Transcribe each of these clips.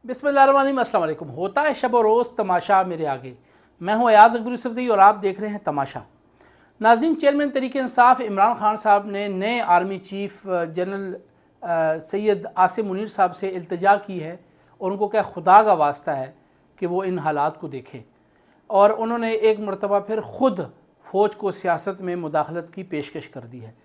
बिस्मिल्लाहिर्रहमानिर्रहीम, अस्सलाम वालेकुम। होता है शब और रोज़ तमाशा मेरे आगे। मैं हूँ अयाज़ अकबर यूसुफ़ज़ई और आप देख रहे हैं तमाशा। नाज़रीन, चेयरमैन तहरीक इंसाफ इमरान खान साहब ने नए army chief general Syed Asim Munir साहब से इल्तिजा की है और उनको क्या खुदा का वास्ता है कि वो इन हालात को देखें, और उन्होंने एक मरतबा फिर ख़ुद फ़ौज को सियासत में मुदाखलत की पेशकश कर दी है।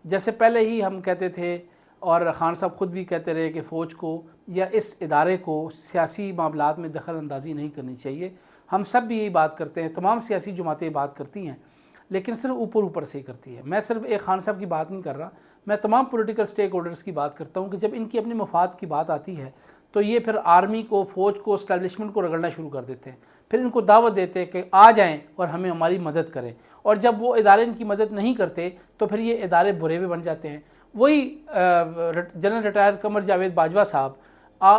जैसे पहले ही हम कहते थे और ख़ान साहब ख़ुद भी कहते रहे कि फ़ौज को या इस इदारे को सियासी मामलात में दखल अंदाज़ी नहीं करनी चाहिए। हम सब भी यही बात करते हैं, तमाम सियासी जमातें बात करती हैं, लेकिन सिर्फ ऊपर ऊपर से ही करती है। मैं सिर्फ एक ख़ान साहब की बात नहीं कर रहा, मैं तमाम पॉलिटिकल स्टेक होल्डर्स की बात करता हूँ कि जब इनकी अपने मफाद की बात आती है तो ये फिर आर्मी को, फ़ौज को, इस्टेब्लिशमेंट को रगड़ना शुरू कर देते हैं। फिर इनको दावत देते हैं कि आ जाएं और हमें हमारी मदद करें, और जब वो इदारे इनकी मदद नहीं करते तो फिर ये इदारे बुरे भी बन जाते हैं। वही जनरल रिटायर कमर जावेद बाजवा साहब,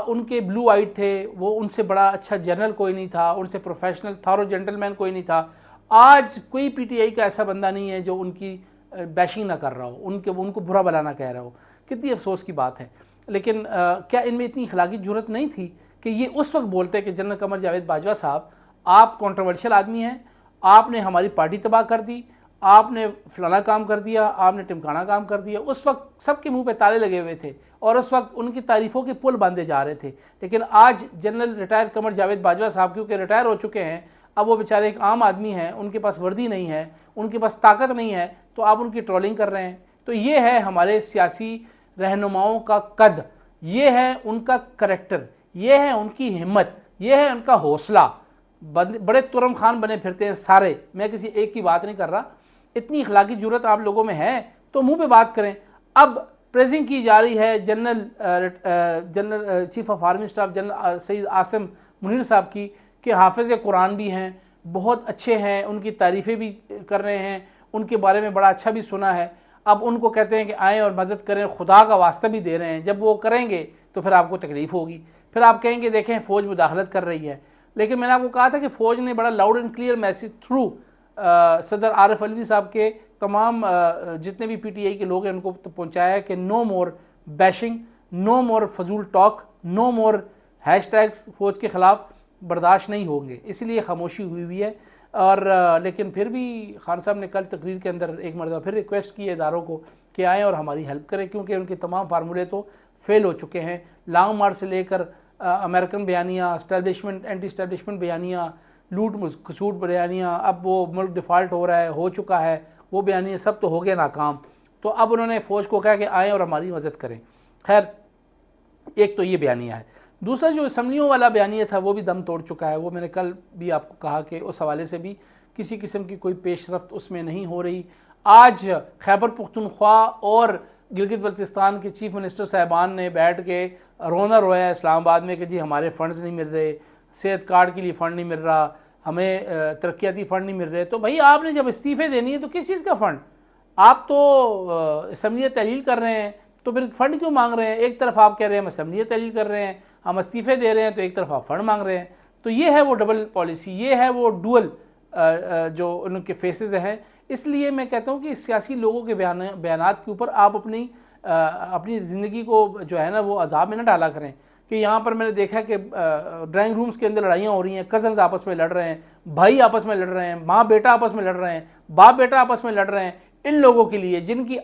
उनके ब्लू आइड थे, वो उनसे बड़ा अच्छा जनरल कोई नहीं था, उनसे प्रोफेशनल थारो जेंटलमैन कोई नहीं था। आज कोई पीटीआई का ऐसा बंदा नहीं है जो उनकी बैशिंग ना कर रहा हो, उनको बुरा भला ना कह रहा हो। कितनी अफसोस की बात है। लेकिन क्या इनमें इतनी अखलाकी जुर्रत नहीं थी कि ये उस वक्त बोलते कि जनरल कमर जावेद बाजवा साहब, आप कंट्रोवर्शियल आदमी हैं, आपने हमारी पार्टी तबाह कर दी, आपने फलाना काम कर दिया, आपने टिमकाना काम कर दिया। उस वक्त सबके मुंह पे ताले लगे हुए थे और उस वक्त उनकी तारीफ़ों के पुल बांधे जा रहे थे। लेकिन आज जनरल रिटायर कमर जावेद बाजवा साहब क्योंकि रिटायर हो चुके हैं, अब वो बेचारे एक आम आदमी हैं, उनके पास वर्दी नहीं है, उनके पास ताकत नहीं है, तो आप उनकी ट्रोलिंग कर रहे हैं। तो ये है हमारे सियासी रहनुमाओं का कद, ये है उनका करैक्टर, ये है उनकी हिम्मत, ये है उनका हौसला। बड़े तुरम खान बने फिरते हैं सारे, मैं किसी एक की बात नहीं कर रहा। इतनी अखलाकी जुर्रत आप लोगों में है तो मुंह पे बात करें। अब प्रेजिंग की जा रही है general chief of army staff general Syed Asim Munir साहब की कि हाफिज़ कुरान भी हैं, बहुत अच्छे हैं, उनकी तारीफ़ें भी कर रहे हैं, उनके बारे में बड़ा अच्छा भी सुना है। अब उनको कहते हैं कि आएँ और मदद करें, खुदा का वास्ता भी दे रहे हैं। जब वो करेंगे तो फिर आपको तकलीफ़ होगी, फिर आप कहेंगे देखें फ़ौज मुदाखलत कर रही है। लेकिन मैंने आपको कहा था कि फ़ौज ने बड़ा loud and clear message through सदर आरिफ अलवी साहब के तमाम जितने भी पीटीआई के लोग हैं उनको पहुंचाया है कि नो मोर बैशिंग, नो मोर फजूल टॉक, नो मोर हैशटैग्स फ़ौज के ख़िलाफ़ बर्दाश्त नहीं होंगे। इसलिए खामोशी हुई हुई है। और लेकिन फिर भी खान साहब ने कल तकरीर के अंदर एक मरतबा फिर रिक्वेस्ट की इदारों को कि आएँ और हमारी हेल्प करें, क्योंकि उनके तमाम फार्मूले तो फेल हो चुके हैं। लॉन्ग मार्च से लेकर अमेरिकन बयानियाँ, इस्टेब्लिशमेंट एंटी इस्टेब्लिशमेंट बयानियाँ, लूट खसूट बयानियाँ, अब वो मुल्क डिफ़ाल्ट हो रहा है, हो चुका है, वो बयानियाँ सब तो हो गए नाकाम। तो अब उन्होंने फ़ौज को कहा कि आएँ और हमारी मदद करें। खैर, एक तो ये बयानिया है। दूसरा जो असम्बलियों वाला बयानिया था वो भी दम तोड़ चुका है। वो मैंने कल भी आपको कहा कि उस हवाले से भी किसी किस्म की कोई पेशरफ्त उसमें नहीं हो रही। आज खैबर पुख्तनख्वा और गिलगित बल्तिस्तान के चीफ मिनिस्टर साहबान ने बैठ के रोना रोया इस्लामाबाद में कि जी हमारे फ़ंड्स नहीं मिल रहे, सेहत कार्ड के लिए फ़ंड नहीं मिल रहा, हमें तरक्याती फ़ंड नहीं मिल रहे। तो भाई आपने जब इस्तीफ़े देनी है तो किस चीज़ का फ़ंड? आप तो असम्बली तहलील कर रहे हैं, तो फिर फ़ंड क्यों मांग रहे हैं? एक तरफ आप कह रहे हैं हम असम्बली तहलील कर रहे हैं, हम इस्तीफ़े दे रहे हैं, तो एक तरफ आप फ़ंड मांग रहे हैं। तो ये है वो डबल पॉलिसी, ये है वो डुअल जो उनके फेसेस हैं। इसलिए मैं कहता हूँ कि सियासी लोगों के बयानात के ऊपर आप अपनी ज़िंदगी को जो है ना वो अजाब में न डाला करें। कि यहाँ पर मैंने देखा कि ड्राइंग रूम्स के अंदर लड़ाइयाँ हो रही हैं, कज़न्स आपस में लड़ रहे हैं, भाई आपस में लड़ रहे हैं, माँ बेटा आपस में लड़ रहे हैं, बाप बेटा आपस में लड़ रहे हैं। इन लोगों के लिए जिनकी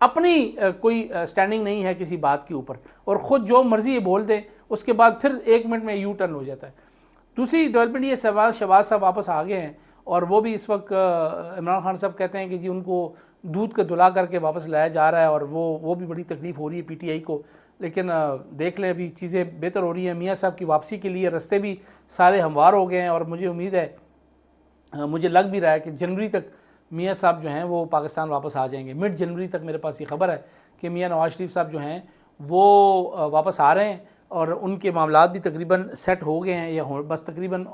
अपनी कोई स्टैंडिंग नहीं है किसी बात के ऊपर, और ख़ुद जो मर्ज़ी ये बोल दे, उसके बाद फिर 1 मिनट में यू टर्न हो जाता है। दूसरी डेवलपमेंट ये शहबाज साहब वापस आ गए हैं, और वो भी इस वक्त इमरान खान साहब कहते हैं कि जी उनको दूध का धुला करके वापस लाया जा रहा है, और वो भी बड़ी तकलीफ़ हो रही है पीटीआई को। लेकिन देख लें अभी चीज़ें बेहतर हो रही हैं। मियाँ साहब की वापसी के लिए रास्ते भी सारे हमवार हो गए हैं, और मुझे उम्मीद है, मुझे लग भी रहा है कि जनवरी तक मियाँ साहब जो हैं वो पाकिस्तान वापस आ जाएंगे। मिड जनवरी तक मेरे पास ये खबर है कि मियाँ नवाज़ शरीफ साहब जो हैं वो वापस आ रहे हैं, और उनके मामलात भी तकरीबन सेट हो गए हैं, या बस तकरीबन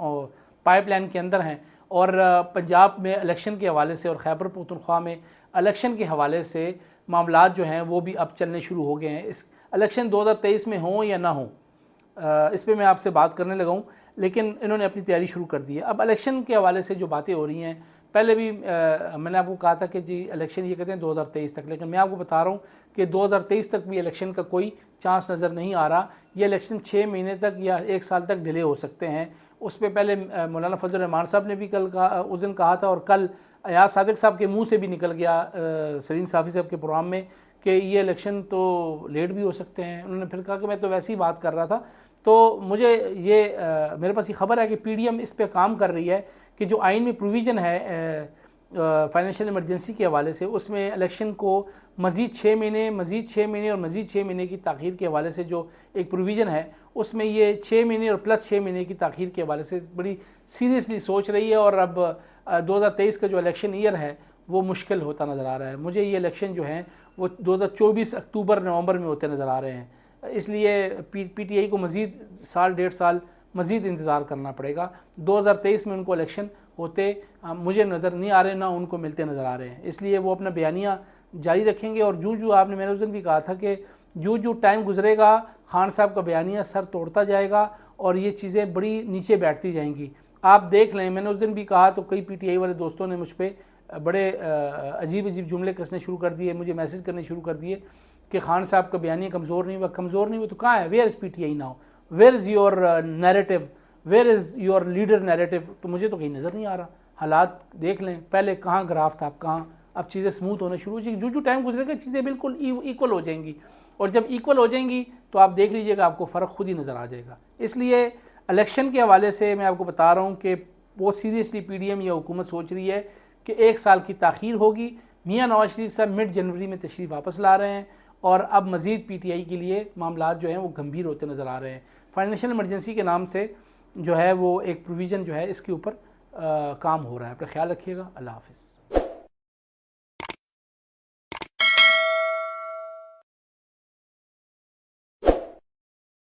पाइपलाइन के अंदर हैं। और पंजाब में इलेक्शन के हवाले से और खैबर पख्तूनख्वा में इलेक्शन के हवाले से मामलात जो हैं वो भी अब चलने शुरू हो गए हैं। इस इलेक्शन 2023 में हों या ना हों, इस पर मैं आपसे बात करने लगा हूँ, लेकिन इन्होंने अपनी तैयारी शुरू कर दी है। अब इलेक्शन के हवाले से जो बातें हो रही हैं, پہلے بھی میں نے آپ کو کہا تھا کہ جی الیکشن یہ کہتے ہیں 2023 تک، لیکن میں آپ کو بتا رہا ہوں کہ 2023 تک بھی الیکشن کا کوئی چانس نظر نہیں آ رہا. یہ الیکشن 6 مہینے تک یا 1 سال تک ڈیلے ہو سکتے ہیں. اس پہ پہلے مولانا فضل الرحمان صاحب نے بھی اس دن کہا تھا، اور کل ایاز صادق صاحب کے منہ سے بھی نکل گیا سلیم صافی صاحب کے پروگرام میں کہ یہ الیکشن تو لیٹ بھی ہو سکتے ہیں. انہوں نے پھر کہا کہ میں تو ویسے ہی بات کر رہا تھا. تو مجھے یہ میرے پاس یہ خبر ہے کہ پی ڈی ایم اس پہ کام کر رہی ہے کہ جو آئین میں پروویژن ہے فائنینشیل ایمرجنسی کے حوالے سے، اس میں الیکشن کو مزید 6 مہینے اور مزید 6 مہینے کی تاخیر کے حوالے سے جو ایک پروویژن ہے، اس میں یہ 6 مہینے اور پلس 6 مہینے کی تاخیر کے حوالے سے بڑی سیریسلی سوچ رہی ہے. اور اب 2023 کا جو الیکشن ایئر ہے وہ مشکل ہوتا نظر آ رہا ہے. مجھے یہ الیکشن جو ہیں وہ 2024 اکتوبر نومبر میں ہوتے نظر آ رہے ہیں. اس لیے پی ٹی آئی کو مزید سال 1.5 سال مزید انتظار کرنا پڑے گا. 2023 میں ان کو الیکشن ہوتے مجھے نظر نہیں آ رہے، نہ ان کو ملتے نظر آ رہے ہیں. اس لیے وہ اپنا بیانیہ جاری رکھیں گے. اور جو آپ نے میں نے اس دن بھی کہا تھا کہ جو ٹائم گزرے گا خان صاحب کا بیانیہ سر توڑتا جائے گا اور یہ چیزیں بڑی نیچے بیٹھتی جائیں گی. آپ دیکھ لیں، میں نے اس دن بھی کہا تو کئی پی ٹی آئی والے دوستوں نے مجھ پہ بڑے عجیب جملے کسنے شروع کر دیے، مجھے میسج کرنے شروع کر دیے کہ خان صاحب کا بیانیہ کمزور نہیں ہوا تو کہاں ہے؟ Where is P T I now? Where is your narrative? Where is your leader narrative? تو مجھے تو کہیں نظر نہیں آ رہا. حالات دیکھ لیں، پہلے کہاں گراف تھا، کہاں اب چیزیں سموتھ ہونا شروع ہو جائیں گی. جو ٹائم گزرے گا چیزیں بالکل ایکول ہو جائیں گی، اور جب ایکول ہو جائیں گی تو آپ دیکھ لیجئے گا آپ کو فرق خود ہی نظر آ جائے گا. اس لیے الیکشن کے حوالے سے میں آپ کو بتا رہا ہوں کہ بہت سیریسلی پی ڈی ایم یا حکومت سوچ رہی ہے کہ 1 سال کی تاخیر ہوگی. میاں نواز شریف صاحب مڈ جنوری میں تشریف واپس لا رہے ہیں، اور اب مزید پی ٹی آئی کے لیے معاملات جو ہیں وہ گمبھیر ہوتے نظر آ رہے ہیں. فائنینشیل ایمرجنسی کے نام سے جو ہے وہ ایک پروویژن جو ہے اس کے اوپر کام ہو رہا ہے. اپنا خیال رکھیے گا. اللہ حافظ.